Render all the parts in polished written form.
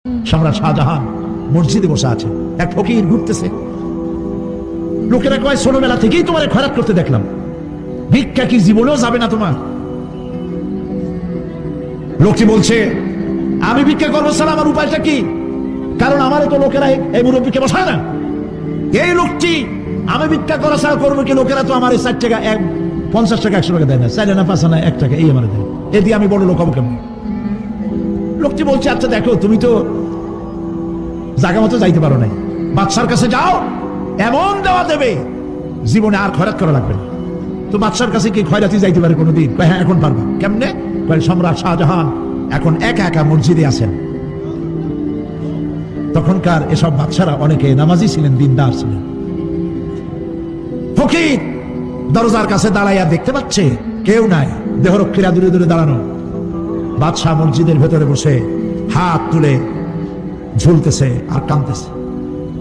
সম্রাট শাহজাহান মসজিদে বসে আছে, এক ফকির ঘুরতেছে। লোকেরা কয় ছোটবেলা থেকেই তোমার খয়রাত করতে দেখলাম, ভিক্ষা কি জীবনেও যাবে না তোমার? লোকটি বলছে, আমি ভিক্ষা করবো স্যার, আমার উপায়টা কি? কারণ আমারও তো লোকেরা এই মুরব্বীকে বসায় না। এই লোকটি আমি ভিক্ষা করা ছাড়া করবো কি? লোকেরা তো আমার 60 টাকা 50 টাকা 100 টাকা দেয় না, 4 আনা 5 আনা 1 টাকা এই আমার দেয়, এ দিয়ে আমি বড় লোক হবো কেমন? লোকটি বলছে, আচ্ছা দেখো, তুমি তো জায়গা মতো যাইতে পারো নাই, বাদশার কাছে যাও, এমন দেওয়া দেবে জীবনে আর খয়রাত করা লাগবে না। তো বাদশার কাছে কি খয়রাতি যাইতে পারে কোনোদিন? হ্যাঁ, এখন পারবা। কেমনে? সম্রাট শাহজাহান এখন একা একা মসজিদে আছেন। তখনকার এসব বাদশারা অনেকে নামাজি ছিলেন, দিনদার ছিলেন। ফকির দরজার কাছে দাঁড়াইয়া দেখতে পাচ্ছে কেউ নাই, দেহরক্ষীরা দূরে দূরে দাঁড়ানো। বাদশাহ মসজিদের ভেতরে বসে হাত তুলে ঝুলতেছে আর কাঁদতেছে,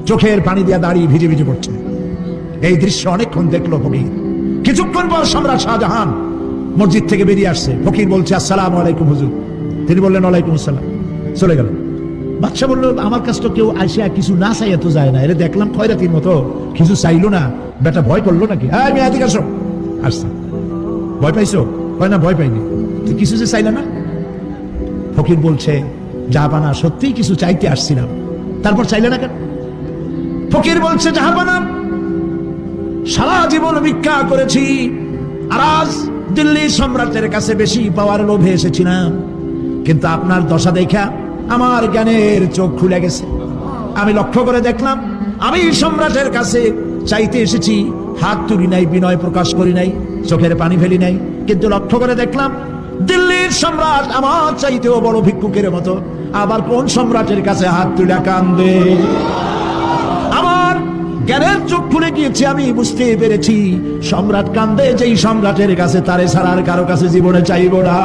চোখের পানি দিয়া দাঁড়িয়ে ভিজে ভিজে পড়ছে। এই দৃশ্য অনেকক্ষণ দেখলো ফকির। কিছুক্ষণ পর সম্রাট শাহজাহান মসজিদ থেকে বেরিয়ে আসছে। ফকির বলছে, আসসালামু আলাইকুম হুজুর। তিনি বললেন, ওয়ালাইকুম আসসালাম। চলে গেল। বাদশা বলল, আমার কাছে তো কেউ আসিয়া কিছু না চাইয়া তো যায় না, এটা দেখলাম খয়রাতির মতো কিছু চাইলো না, বেটা ভয় করলো নাকি? হ্যাঁ, আমি এদিকে আসো। আসছে। ভয় পাইছো? কয় না, ভয় পাইনি। তুই কিছু যে চাইলে না? ফকির বলছে, জাহাপানা, সত্যিই কিছু চাইতে আসছিলাম। তারপর চাইলে না কেন? ফকির বলছে, জাহাপানা, সারা জীবন ভিক্ষা করেছি, আর আজ দিল্লি সম্রাটের কাছে বেশি পাওয়ার লোভে এসেছিলাম, কিন্তু আপনার দশা দেখা আমার জ্ঞানের চোখ খুলে গেছে। আমি লক্ষ্য করে দেখলাম, আমি সম্রাটের কাছে চাইতে এসেছি, হাত তুলি নাই, বিনয় প্রকাশ করি নাই, চোখের পানি ফেলি নাই, কিন্তু লক্ষ্য করে দেখলাম দিল্লির সম্রাট আমার চাইতেও বড় ভিক্ষুকের মতো। আবার কোন সম্রাটের কাছে হাত তুলে কান্দে? আমার জ্ঞানের চোখ খুলে গিয়েছে, আমি বুঝতে পেরেছি সম্রাট কান্দে যেই সম্রাটের কাছে, তারে ছাড়া আর কারো কাছে জীবনে চাইব না।